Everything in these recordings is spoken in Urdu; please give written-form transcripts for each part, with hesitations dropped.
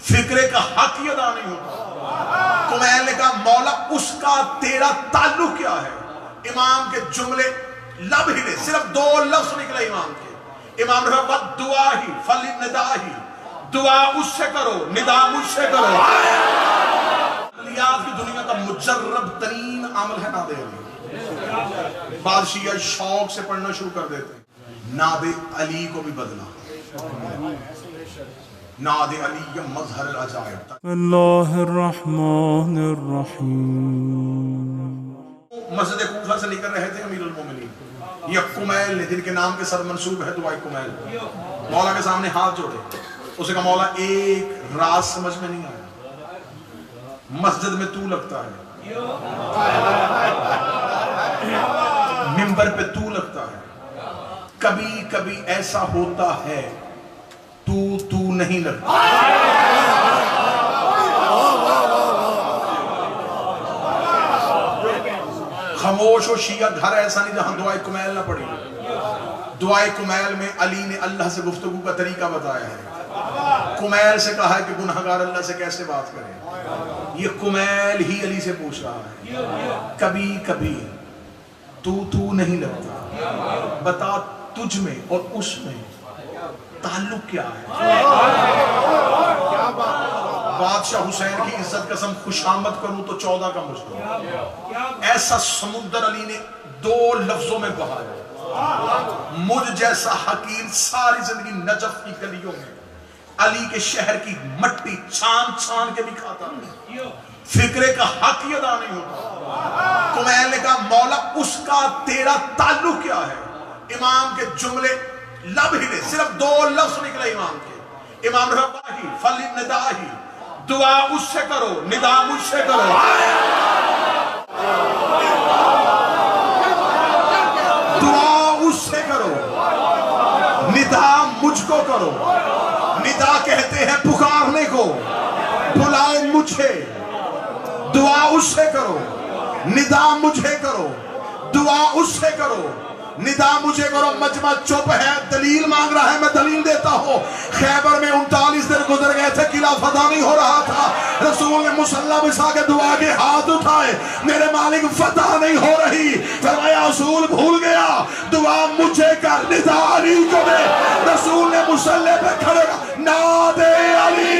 فکرے کا حق ہی ادا نہیں ہوتا۔ کمیل نے کہا مولا اس کا تیرا تعلق کیا ہے؟ امام کے جملے لب ہلے، صرف 2 لفظ نکلے امام کے۔ امام نے کہا دعا ہی فلی ندا ہی، دعا اس سے کرو، ندا مجھ سے کرو۔ عملیات کی دنیا کا مجرب ترین عمل ہے ناد علی۔ بعض شیعہ شوق سے پڑھنا شروع کر دیتے ہیں۔ ناد علی کو بھی بدلا، ناد علی مظہر العجائب۔ اللہ الرحمن الرحیم۔ مسجد کوفہ سے نکل رہے تھے امیر المومنین، یہ کمیل نے جن کے نام کے سر منسوب ہے دعائے کمیل، مولا کے سامنے ہاتھ جوڑے، اسے کہا مولا ایک راز سمجھ میں نہیں آیا، مسجد میں تو لگتا ہے، منبر پہ تو لگتا ہے، کبھی کبھی ایسا ہوتا ہے تو نہیں لگتا۔ خاموش و شیعہ گھر ایسا نہیں جہاں دعائے کمیل نہ پڑھی۔ دعائے کمیل میں علی نے اللہ سے گفتگو کا طریقہ بتایا ہے، کمیل سے کہا ہے کہ گنہگار اللہ سے کیسے بات کریں، یہ کمیل ہی علی سے پوچھ رہا ہے۔ کبھی کبھی تو نہیں لگتا، بتا تجھ میں اور اس میں تعلق کیا ہے؟ بادشاہ حسین کی عزت قسم خوشامد کروں تو 14 کا مجھ، ایسا سمندر علی نے 2 لفظوں میں بہایا۔ مجھ جیسا حقیر ساری زندگی نجف کی گلیوں میں علی کے شہر کی مٹی چھان چھان کے بھی کھاتا ہے، فکرے کا حق ہی ادا نہیں ہوتا۔ کمیل نے کہا مولا اس کا تیرا تعلق کیا ہے؟ امام کے جملے لب ہلے، صرف 2 لفظ نکلے امام کے۔ امام نے کہا ہی فلی ندا ہی، دعا اس سے کرو، ندا مجھ سے کرو۔ دعا اس سے کرو، ندا مجھ کو کرو۔ ندا کہتے ہیں پکارنے کو، بلائے مجھے، دعا اس سے کرو، ندا مجھے کرو، دعا اس سے کرو، ندا مجھے کرو۔ مجمع چپ ہے، دلیل مانگ رہا ہے، میں دلیل دیتا ہوں۔ خیبر میں 39 دن گزر گئے تھے، قلعہ فتح نہیں ہو رہا تھا، رسول نے مصلی بچھا کے دعا کے ہاتھ اٹھائے، میرے مالک فتح نہیں ہو رہی، فرمایا رسول بھول گیا، دعا مجھے کر، ندا علی کو دے۔ رسول نے مصلی پہ کھڑے ناد علی۔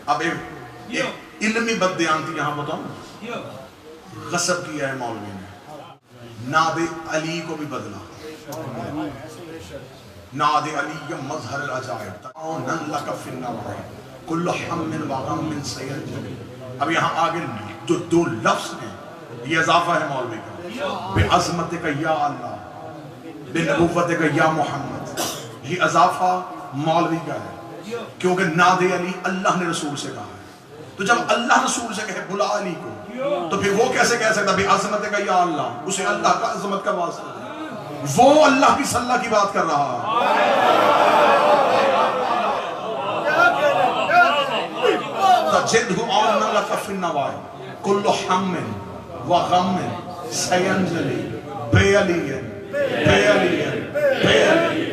اب ایک علمی بددیانتی یہاں بتاؤں، غصب کیا ہے مولوی نے، ناد علی کو بھی بدلا، ناد علی مظہر العجائب، تعاونن لک فی النوائب کل ہم وغم سیرجلی۔ اب یہاں آگے جو 2 لفظ ہیں یہ اضافہ ہے مولوی کا، بعظمتک یا اللہ، بنبوتک یا محمد، یہ اضافہ مولوی کا ہے، کیونکہ ناد علی اللہ نے رسول سے کہا ہے، تو جب اللہ رسول سے کہے بلا علی کو تو پھر وہ کیسے کہہ سکتا بعظمتک یا اللہ، اسے اللہ کا عظمت کا واسطہ، وہ اللہ کی صلاح کی بات کر رہا ہے۔ تجدہ عونا لک فی النوائب کل ہم وغم سینجلی بے علی بے علی بے علی۔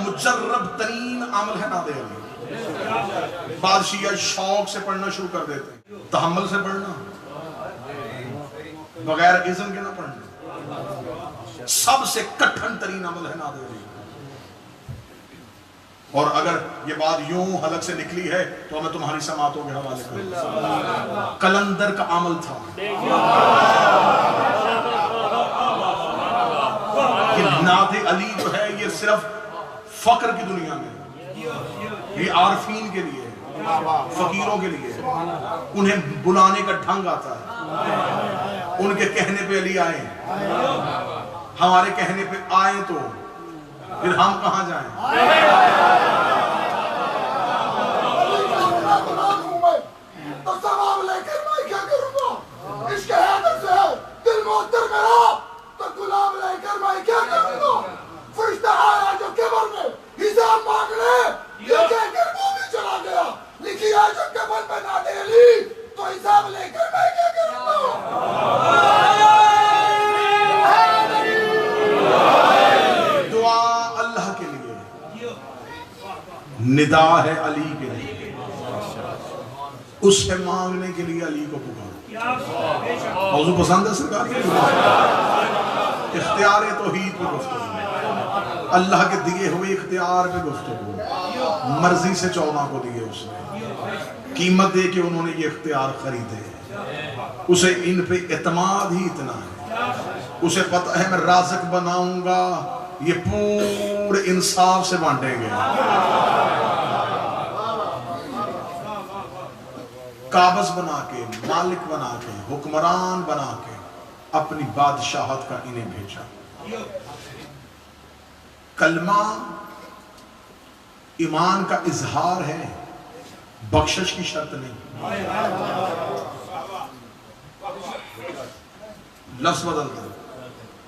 مجرب ترین عمل ہے ناد علی۔ بعض شیعہ شوق سے پڑھنا شروع کر دیتے ہیں، تحمل سے پڑھنا، بغیر اذن کے نہ پڑھنا، سب سے کٹھن ترین عمل ہے ناد علی۔ اور اگر یہ بات یوں حلق سے نکلی ہے تو میں تمہاری سماعتوں کے حوالے کروں۔ قلندر کا عمل تھا، علی جو ہے یہ صرف فقر کی دنیا میں، یہ عارفین کے لیے، فقیروں کے لیے، انہیں بلانے کا ڈھنگ آتا ہے، ان کے کہنے پہ علی آئے، ہمارے کہنے پہ آئے تو پھر ہم کہاں جائیں؟ تو ثواب لے کر میں کیا کروں گا؟ عشق حیدر سے ہے دل معطر میرا، تو گلاب لے کر میں کیا کروں گا؟ فرشتہ آیا جو قبر میں حساب مانگنے، یہ کہہ کر وہ بھی چلا گیا، لکھی ہے جو قبر پہ نادے علی، تو حساب لے کر میں کیا کروں گا؟ دعا اللہ کے لیے، ندا ہے علی کے لیے، اس سے مانگنے کے لیے علی کو پکارو۔ موضوع پسند ہے سرکار کی؟ اختیار توحید پہ گفتگو، اللہ کے دیے ہوئے اختیار پہ گفتگو، مرضی سے 14 کو دیے اس نے، قیمت دے کے انہوں نے یہ اختیار خریدے، اسے ان پہ اعتماد ہی اتنا ہے، اسے پتہ ہے میں رازق بناؤں گا، یہ پورے انصاف سے بانٹیں گے، قابض بنا کے، مالک بنا کے، حکمران بنا کے اپنی بادشاہت کا انہیں بھیجا۔ کلمہ ایمان کا اظہار ہے، بخشش کی شرط نہیں۔ لفظ بدلتے ہیں،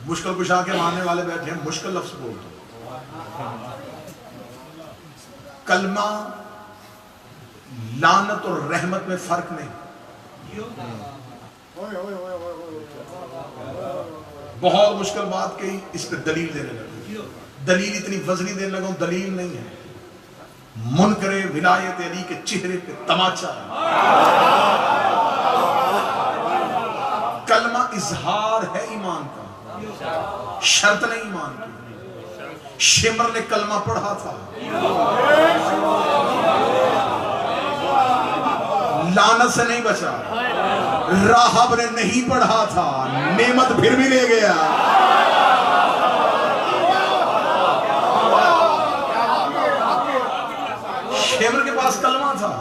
مشکل کشا کے ماننے والے بیٹھے ہیں، مشکل لفظ بولتے ہیں۔ کلمہ لعنت اور رحمت میں فرق نہیں۔ بہت مشکل بات کہی، اس پہ دلیل دینے لگا، دلیل اتنی وزنی دینے لگا، دلیل نہیں ہے، منکر ولایت علی کے چہرے پہ تماچا ہے۔ کلمہ اظہار ہے ایمان کا، شرط نہیں ایمان کی۔ شمر نے کلمہ پڑھا تھا، لعنت سے نہیں بچا، راہب نے نہیں پڑھا تھا، نعمت پھر بھی لے گیا۔ شمر کے پاس کلمہ تھا،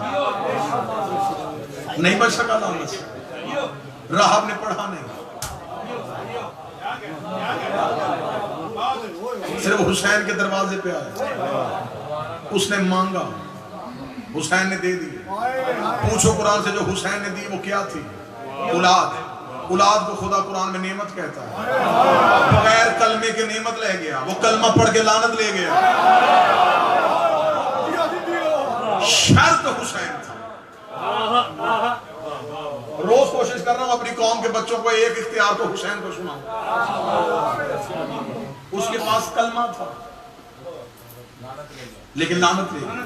نہیں بچ سکا لعنت سے، راہب نے پڑھا نہیں، صرف حسین کے دروازے پہ آیا، اس نے مانگا، حسین نے دے دی۔ پوچھو قرآن سے جو حسین نے دی وہ کیا تھی؟ اولاد۔ اولاد کو خدا قرآن میں نعمت کہتا ہے، بغیر کلمے کے نعمت لے گیا، وہ کلمہ پڑھ کے لعنت لے گیا۔ شرط حسین تھا۔ روز کوشش کر رہا ہوں اپنی قوم کے بچوں کو ایک اختیار تو حسین کو سناؤں۔ اس کے پاس کلمہ تھا لیکن لعنت لے گیا،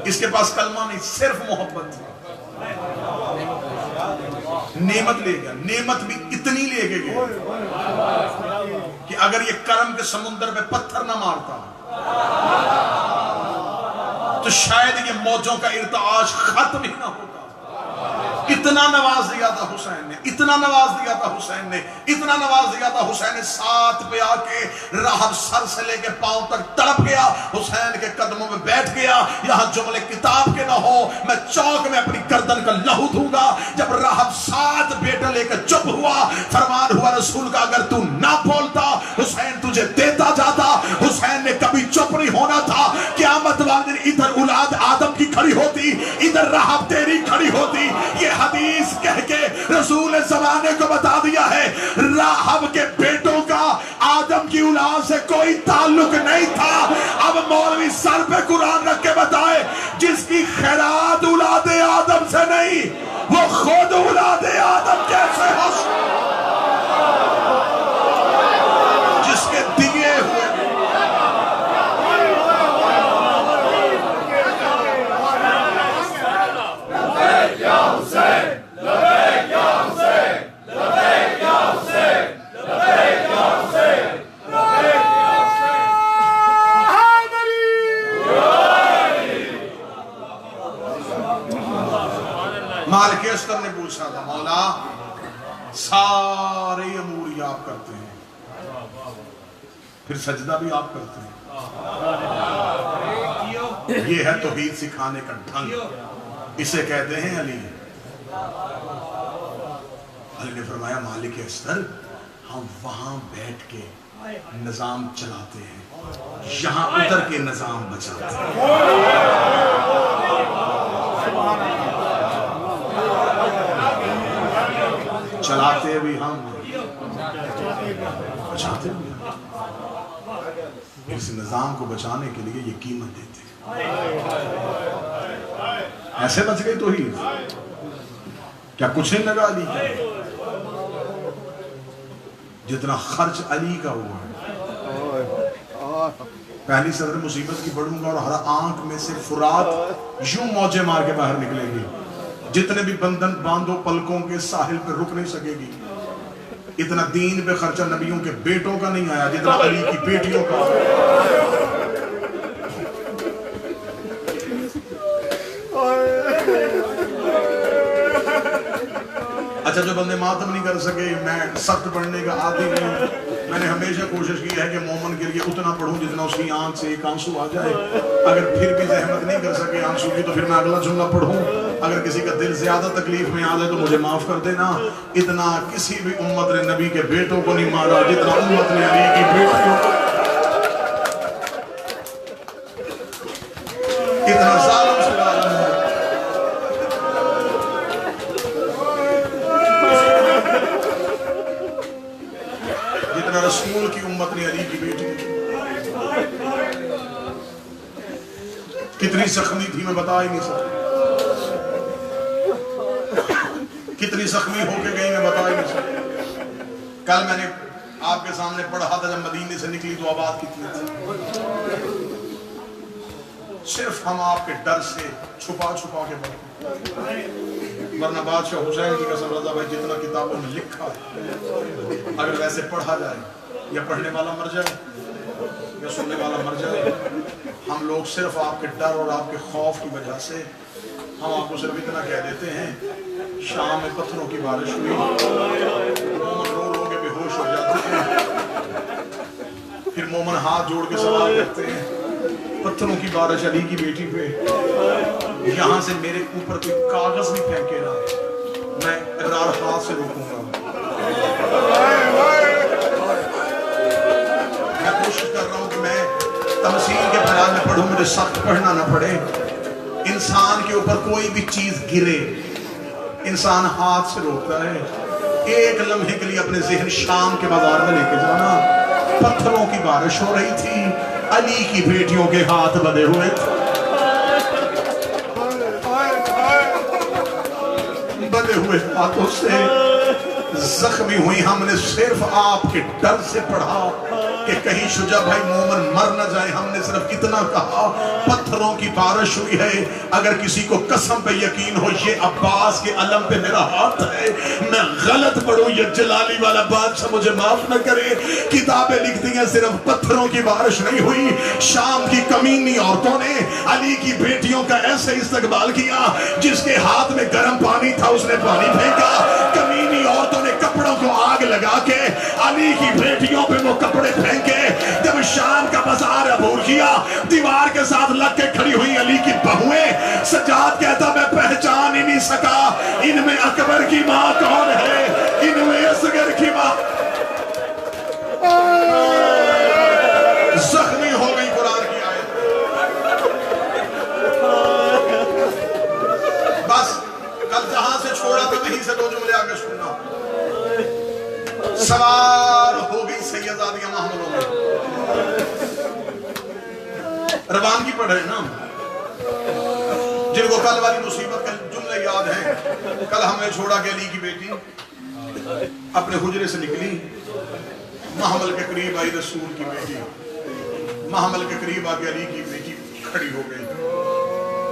اس کے پاس کلمہ نہیں، صرف محبت تھی، نعمت لے گیا۔ نعمت بھی اتنی لے کے گیا کہ اگر یہ کرم کے سمندر میں پتھر نہ مارتا تو شاید یہ موجوں کا ارتعاش ختم ہی نہ ہوتا۔ اتنا نواز دیا تھا حسین نے، اتنا نواز دیا تھا حسین نے، اتنا نواز دیا تھا حسین نے، ساتھ پہ آ کے راہب سر سے لے کے پاؤں تک تڑپ گیا، حسین کے قدموں میں بیٹھ گیا۔ یہاں جملے کتاب کے نہ ہو، میں چوک میں اپنی گردن کا لہو دوں گا۔ جب راہب ساتھ بیٹا لے کر چپ ہوا، فرمان ہوا رسول کا اگر تو نہ بولتا حسین تجھے دیتا جاتا۔ حسین نے کبھی چپ نہیں ہونا تھا۔ قیامت والے دن ادھر اولاد آدم کی کھڑی ہوتی، ادھر راہب تیری کھڑی ہوتی۔ یہ حدیث کہہ کے رسول زمانے کو بتا دیا ہے راہب کے بیٹوں کا آدم کی اولاد سے کوئی تعلق نہیں تھا۔ اب مولوی سر پہ قرآن رکھ کے بتائے جس کی خیرات اولاد آدم سے نہیں وہ خود اولاد آدم کیسے ہو؟ جس کے دیے ہوئے مالک اسکر نے پوچھا تھا مولا سارے امور آپ کرتے ہیں پھر سجدہ بھی آپ کرتے ہیں. یہ ہے توحید سکھانے کا ڈھنگ. اسے کہتے ہیں علی. علی نے فرمایا مالک اسر ہم وہاں بیٹھ کے نظام چلاتے ہیں, یہاں اتر کے نظام بچاتے ہیں. چلاتے بھی ہم, بچاتے بھی ہم. اس نظام کو بچانے کے لیے یہ قیمت دیتے ہیں. ایسے بچ گئی توحید. کیا کچھ نہیں لگا علی کا؟ جتنا خرچ علی کا ہوا ہے. پہلی صدر مصیبت کی بڑھوں گا اور ہر آنکھ میں سے فرات یوں موجے مار کے باہر نکلیں گی. جتنے بھی بندن باندھو پلکوں کے ساحل پہ رک نہیں سکے گی. اتنا دین پہ خرچہ نبیوں کے بیٹوں کا نہیں آیا جتنا علی کی بیٹیوں کا. اچھا جو بندے ماتم نہیں کر سکے, میں سخت پڑھنے کا عادی نہیں. میں نے ہمیشہ کوشش کی ہے کہ مومن کے لیے اتنا پڑھوں جتنا اس کی آنکھ سے ایک آنسو آ جائے. اگر پھر بھی زحمت نہیں کر سکے آنسو کی تو پھر میں اگلا جملہ پڑھوں. اگر کسی کا دل زیادہ تکلیف میں آ جائے تو مجھے معاف کر دینا. اتنا کسی بھی امت نے نبی کے بیٹوں کو نہیں مارا جتنا امت نے علی کی بیٹیوں کو. اتنا ظالم سے ظالم ہے. جتنا رسول کی امت نے علی کی بیٹی کی. کتنی زخمی تھی میں بتا ہی نہیں سکتا. کتنی زخمی ہو کے گئی میں بتا ہی نہیں سکتا. کل میں نے آپ کے سامنے پڑھا تھا جب مدینے سے نکلی تو آباد کتنی تھی. صرف ہم آپ کے ڈر سے چھپا چھپا کے بڑھتے. ورنہ بادشاہ حسین کی قسم رضا بھائی جتنا کتابوں میں لکھا ہے اگر ویسے پڑھا جائے یا پڑھنے والا مر جائے یا سننے والا مر جائے. ہم لوگ صرف آپ کے ڈر اور آپ کے خوف کی وجہ سے ہم آپ کو صرف اتنا کہہ دیتے ہیں شام میں پتھروں کی بارش ہوئی, مومن رو رو کے بے ہوش ہو جاتے ہیں. پھر مومن ہاتھ جوڑ کے سوال کرتے ہیں پتھروں کی بارش علی کی بیٹی پہ. یہاں سے میرے اوپر کوئی کاغذ نہیں پھینکے نا, میں اقرار ہاتھ سے روکوں گا. میں کوشش کر رہا ہوں کہ میں تمثیل کے بیان میں پڑھوں, مجھے سخت پڑھنا نہ پڑے. انسان کے اوپر کوئی بھی چیز گرے انسان ہاتھ سے روکتا ہے. ایک لمحے کے لیے اپنے ذہن شام کے بازار میں لے کے جانا. پتھروں کی بارش ہو رہی تھی, علی کی بیٹیوں کے ہاتھ بندھے ہوئے تھے. بندھے ہوئے ہاتھوں سے زخمی ہوئی. ہم نے صرف آپ کے ڈر سے پڑھا کہ کہیں شجاع بھائی مومن مر نہ جائے. ہم نے صرف اتنا کہا پتھروں کی بارش ہوئی ہے. اگر کسی کو قسم پہ یقین ہو یہ عباس کے علم پہ میرا ہاتھ ہے, میں غلط پڑھوں یہ جلالی والا بادشاہ مجھے معاف نہ کرے. کتابیں لکھتی ہیں صرف پتھروں کی بارش نہیں ہوئی, شام کی کمینی عورتوں نے علی کی بیٹیوں کا ایسے استقبال کیا جس کے ہاتھ میں گرم پانی تھا اس نے پانی پھینکا. کمینی عورتوں نے کپڑوں کو آگ لگا کے علی کی بیٹیوں پہ وہ کپڑے پھینکے. جب شام کا بازار عبور کیا دیوار کے ساتھ لگ کے کھڑی ہوئی علی کی بہویں. سجاد کہتا میں پہچان ہی نہیں سکا ان میں اکبر کی ماں کون ہے, ان میں اصغر کی ماں. زخمی ہو گئی قرآن کی آیت. بس کل جہاں سے چھوڑا تھا وہیں سے دو جملے آگے سننا. سوار ہو گئی سیداتیہ محملوں میں. روانگی پڑھ رہے نا جن کو کل والی مصیبت کے جملے یاد ہیں. کل ہم نے چھوڑا کہ علی کی بیٹی اپنے حجرے سے نکلی, محمل کے قریب آئی رسول کی بیٹی, محمل کے قریب آگے علی کی بیٹی کھڑی ہو گئی.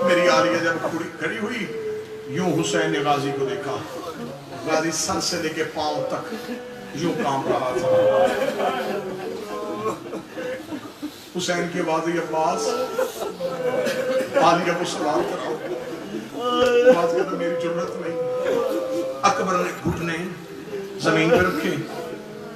میری عالیہ جب کھڑی ہوئی یوں حسین نے غازی کو دیکھا. غازی سر سے لے کے پاؤں تک یوں کام رہا تھا. حسین کی آواز عباس, عالیہ کو سلام کراؤ. عباس کہتا میری جرت نہیں. اکبر نے گھٹنے زمین پہ رکھے,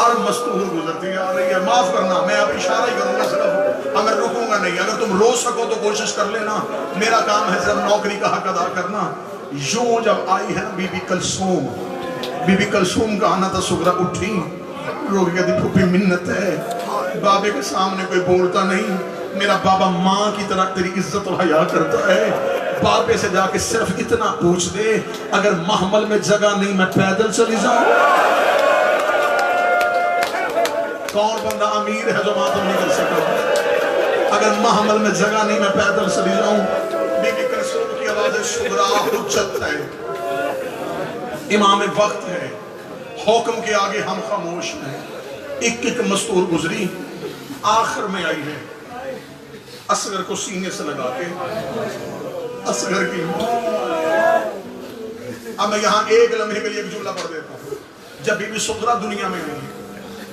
ہر مستور گزرتی آ رہی ہے. معاف کرنا, میں اب اشارہ ہی کروں گا صرف, اب میں رکوں گا نہیں. اگر تم رو سکو تو کوشش کر لینا, میرا کام ہے صرف نوکری کا حق ادا کرنا. یوں جب آئی ہے نا بی بی کلثوم کا آنا تھا, سغرا اٹھی, رو کے کہتی پھوپھی منت ہے, بابے کے سامنے کوئی بولتا نہیں, میرا بابا ماں کی طرح تیری عزت و حیا کرتا ہے, بابے سے جا کے صرف اتنا پوچھ دے, اگر محمل میں جگہ نہیں میں پیدل چلی جاؤں. کون بندہ امیر ہے جو ماتم نہیں کر سکتا؟ اگر محمل میں جگہ نہیں میں پیدل چلی جاؤں. بی بی کلثوم کی آواز سغرا حجت ہے, امام وقت ہے, حکم کے آگے ہم خاموش ہیں. ایک ایک مستور گزری, آخر میں آئی ہے, اصغر کو سینے سے لگا کے, اصغر کی. اب میں یہاں ایک لمحے کے لیے ایک جملہ پڑھ دیتا ہوں. جب بی بی سغرا دنیا میں نہیں,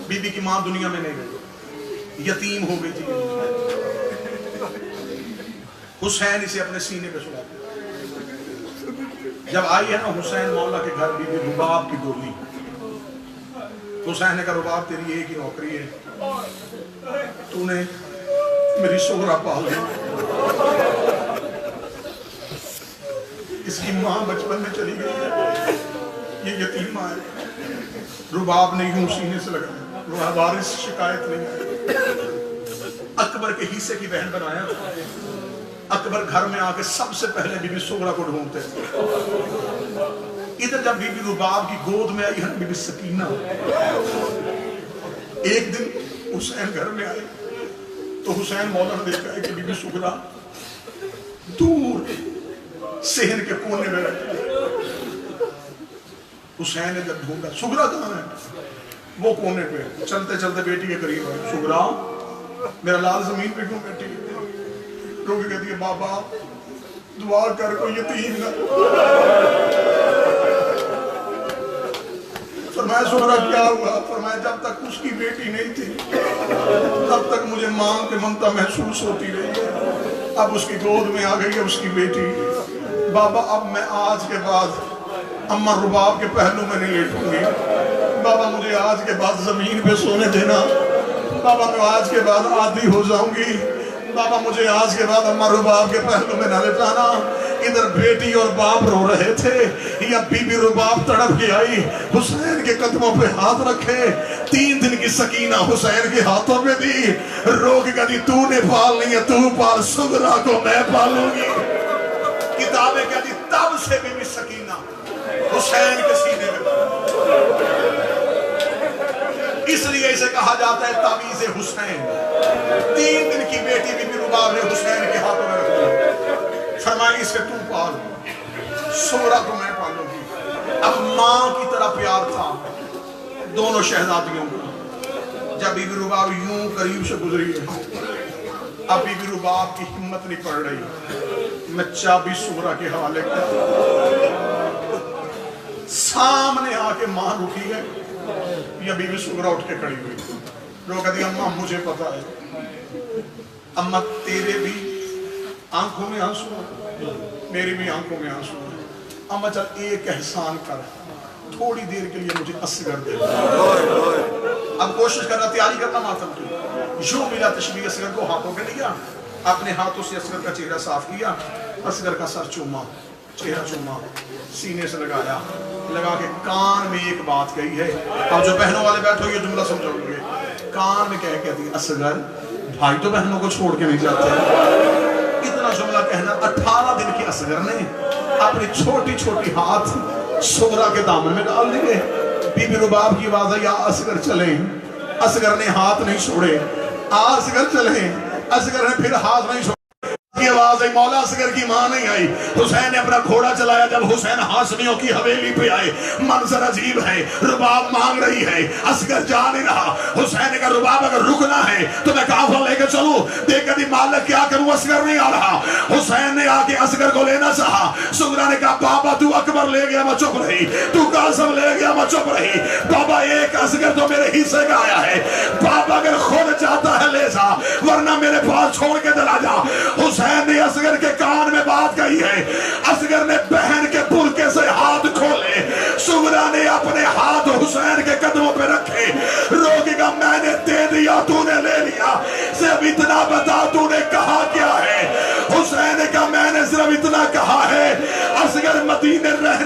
بی بی کی ماں دنیا میں نہیں گئی, یتیم ہو گئی تھی, حسین اسے اپنے سینے پہ سلا دیا. جب آئی ہے نا حسین مولا کے گھر, بی بی رباب کی ڈولی, حسین نے کہا رباب تیری ایک ہی نوکری ہے, تو نے میری سغرا پال لی. اس کی ماں بچپن میں چلی گئی ہے, یہ یتیم ماں ہے. رباب نے یوں سینے سے لگا, وارث شکایت نہیں آئی. اکبر کے حصے کی بہن بنایا تھا. اکبر گھر میں آ کے سب سے پہلے بی بی سغرا کو ڈھونڈتے تھے. ادھر جب بی بی رباب کی گود میں آئی ہے بی بی سکینہ, ایک دن حسین گھر میں آئے تو حسین مولا نے دیکھا ہے کہ بی بی سغرا دور صحن کے کونے میں رہتی ہے. حسین نے جب ڈھونڈا سغرا کہاں ہے, وہ کونے پہ, چلتے چلتے بیٹی کے قریب ہے. سغرا میرا لال زمین پہ کیوں بیٹھی ہے؟ رو کے کہتی ہے بابا دعا کر کو یتیم نہ. فرمایا سغرا کیا ہوا؟ فرمایا جب تک اس کی بیٹی نہیں تھی تب تک مجھے ماں کے ممتا محسوس ہوتی رہی ہے, اب اس کی گود میں آ گئی ہے اس کی بیٹی. بابا اب میں آج کے بعد اماں رباب کے پہلو میں نہیں لیٹوں گی. بابا مجھے آج کے بعد زمین پہ سونے دینا. بابا میں آج کے بعد عادی ہو جاؤں گی. بابا مجھے آج کے بعد اماں رباب کے پہلو میں نہ لٹانا. ادھر بیٹی اور باپ رو رہے تھے, یا بی بی رباب تڑپ کے آئی, حسین کے قدموں پہ ہاتھ رکھے, 3 دن کی سکینہ حسین کے ہاتھوں میں دی, رو کے کہتی تو نے پالنی ہے تو پال, سغرا کو میں پالوں گی. کتابیں کہتی تب سے بی بی سکینہ حسین کے سینے میں. اس لیے اسے کہا جاتا ہے تعویذ حسین. 3 دن کی بیٹی بی بی رباب نے حسین کے ہاتھوں میں رکھ دی. فرمایا اسے تو پال, سغرا کو میں پالوں گی. اب ماں کی طرح پیار تھا دونوں شہزادیوں کا. جب بی بی رباب یوں قریب سے گزری ہے, اب بی بی رباب کی ہمت نہیں پڑ رہی, میں چابی سغرا کے حوالے کر. سامنے آ کے ماں رکی ہے, یا بی بی سغرا اٹھ کے کھڑی ہوئی. لوگ کہتی اماں مجھے پتا ہے, اماں تیرے بھی آنکھوں میں آنسو ہیں, میری بھی آنکھوں میں آنسو ہیں. اماں چل ایک احسان کر, تھوڑی دیر کے لیے مجھے اصغر دے. اب کوشش کرنا, تیاری کرنا ماتم کی. یوں ملا تشبیہ اصغر کو ہاتھوں پہ لیا, اپنے ہاتھوں سے اصغر کا چہرہ صاف کیا, اصغر کا سر چوما, چہرہ چوما, سینے سے لگایا, لگا کے کان میں ایک بات کہی ہے. اب جو بہنوں والے بیٹھو یہ جملہ سمجھو گے. کان میں کہتی اصغر بھائی تو بہنوں کو چھوڑ کے نہیں جاتے. اتنا جملہ کہنا. 18 دن کی اصغر نے اپنی چھوٹی چھوٹی ہاتھ سغرا کے دامن میں ڈال دیے. بی بی رباب کی آواز ہے یا اصغر چلیں. اصغر نے ہاتھ نہیں چھوڑے, اصغر چلیں. اصغر نے پھر ہاتھ نہیں چھوڑے. کی آواز ہے, مولا اصغر کی ماں نہیں آئی. حسین نے اپنا گھوڑا چلایا. جب حسین ہاشمیوں کی حویلی پہ آئے, منظر عجیب ہے. رباب مانگ رہی ہے, اصغر جا نہیں رہا. حسین نے کہا رباب اگر رکنا ہے تو میں کافر لے کے چلوں. دیکھ دی مالک کیا کروں, اصغر نہیں آ رہا. حسین نے آ کے اصغر کو لینا چاہا. سغرا نے کہا بابا تو اکبر لے گیا میں چپ رہی, تو قاسم لے گیا میں چپ رہی. بابا ایک اصغر تو میرے حصے کا آیا ہے. بابا اگر خود چاہتا ہے لے جا, ورنہ میرے پاس چھوڑ کے چلا جا. حسین نے اصغر کے کان میں بات کہی ہے. اصغر نے بہن کے برقعے سے ہاتھ کھولے. سغرا نے اپنے ہاتھ حسین حسین کے قدموں پہ رکھے، روکے گا میں نے دے دیا تو نے لے لیا، صرف اتنا بتا تو نے کہا کیا ہے؟ حسین کا میں نے صرف اتنا کہا ہے اصغر مدینے رہ